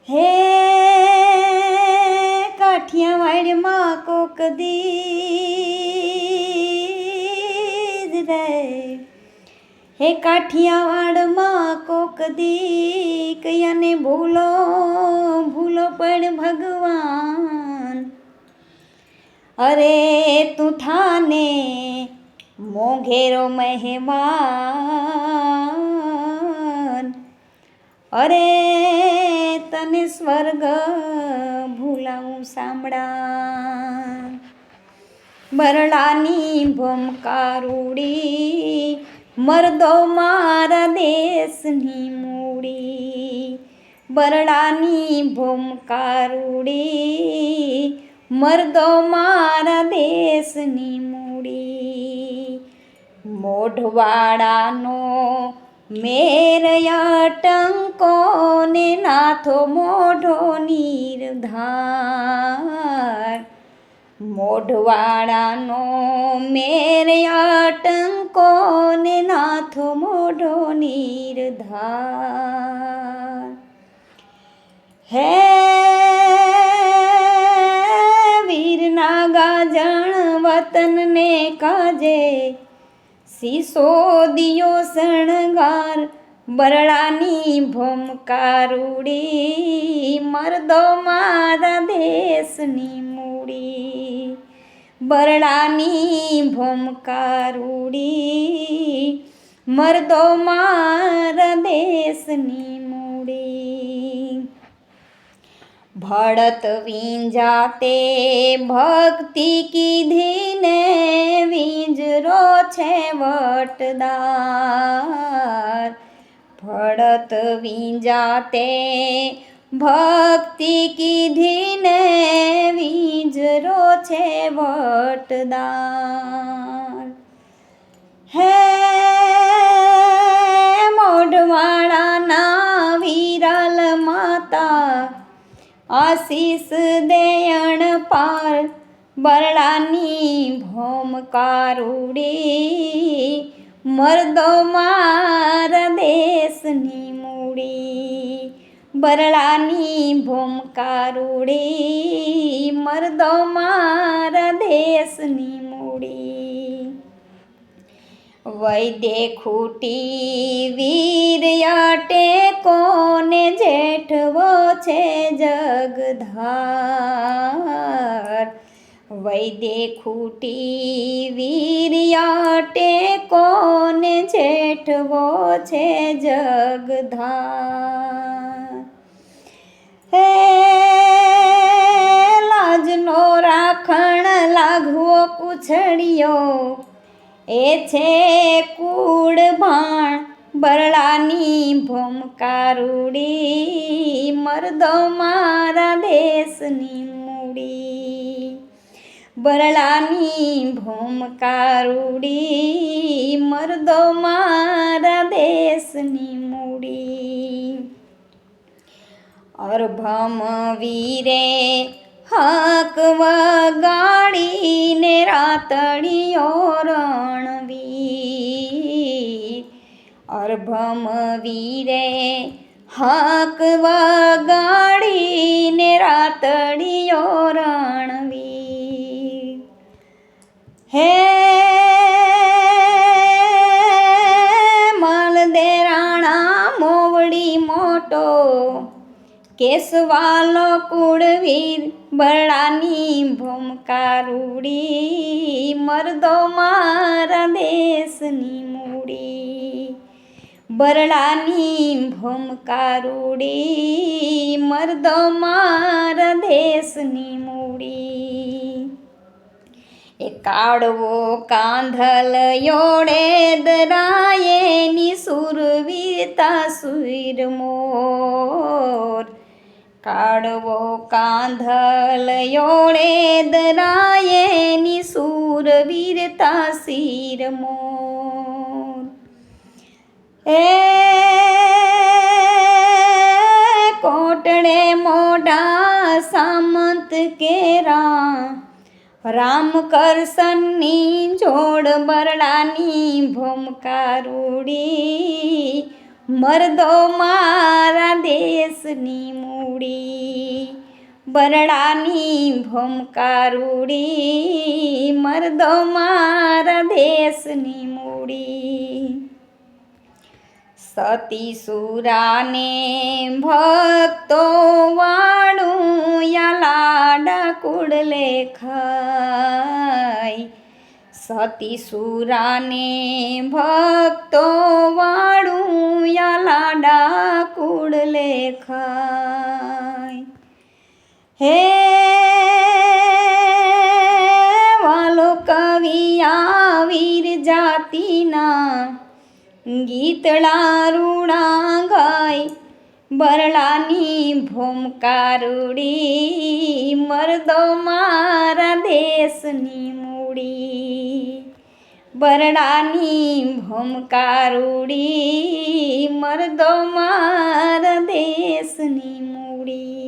હે કાઠિયાવાડમાં કોક દીજ રે, હે કાઠિયાવાડમાં કોક દી કયાને ભૂલો ભૂલો પણ ભગવાન, અરે તું થાને મોઘેરો મહેમાન, અરે તને સ્વર્ગ ભૂલાવું સાંભળા. બરડાની ભમકારુડી મરદો મારા દેશની મૂડી, બરડાની ભમકારુડી મરદો મારા દેશની મૂડી. મોઢવાડાનો મેર અટંકો ને નાથો મોઢો નિર્ધાર, મોઢવાડાનો મેર અટંકો ને નાથો મોઢો નિર્ધાર. હે વીરના ગાજણ વતનને કાજે સિસોદિયો શણગાર, બરડાની ભમકારુડી મરદો મારા દેશની મૂડી, બરડાની ભમકારુડી મરદો મારા દેશની મૂડી. ભળત વિંજાતે ભક્તિ કીધીને વિંજરો છે વટદાર, ભળત વિંજાતે ભક્તિ કીધીને વિંજરો છે વટદાર. હે મોઢવાડાના વિરલ માતા આશીષ દેયણ પાર, બરડાની ભમકારુડી મરદો મારા દેશની મૂડી, બરડાની ભમકારુડી મરદો મારા દેશની મૂડી. વૈદે ખૂટી વીર અટે કોને જેઠવો છે જગધાર, વૈદે ખૂટી વીર અટે કોને જેઠવો છે જગધાર. હે લાજનો રાખણ લાઘવો કુછડિયો એ છે કુળ ભાણ, બરડાની ભમકારુડી મરદો મારા દેશની મૂડી, બરડાની ભમકારુડી મરદો મારા દેશની મૂડી. અરભમ વીરે હક વગાડીને રાતડીયો રણવીર, અરભમ વીરે હક વગાડીને રાતડીયો રણવીર. હે મલદેરાણા મોવડી મોટો કેસવાલો કુળવીર, બરડાની ભમકારુડી મરદો મારા દેશની મૂડી, બરડાની ભમકારુડી મરદો મારા દેશની મૂડી. એ કાળવો કાંધલ યોડે દરાયેની સુરવીરતા સુર મોર, કાળવો કાંધલ યોડે દરાયેની સુરવીરતા શિર મોર. એ કોટડે મોઢા સામંત કેરા રામ કરસનની જોડ, બરડાની ભમકારુડી મરદો મારા દેશની મૂડી, બરડાની ભમકારુડી, મરદો મારા દેશની મૂડી. સતી સુરાને ભક્તો વાળું યા લાડા કુડલે ખાય, સતી સુરાને ભક્તો વાળું યા લાડા કુડલે ખાય. હે વાલો કવિ વીર જાતિના ગીતળા રૂણા ગાય, બરડાની ભોમકારુડી, મરદો મારા દેશની મૂડી, બરડાની ભોમકારુડી, મરદો મારા દેશની મૂડી.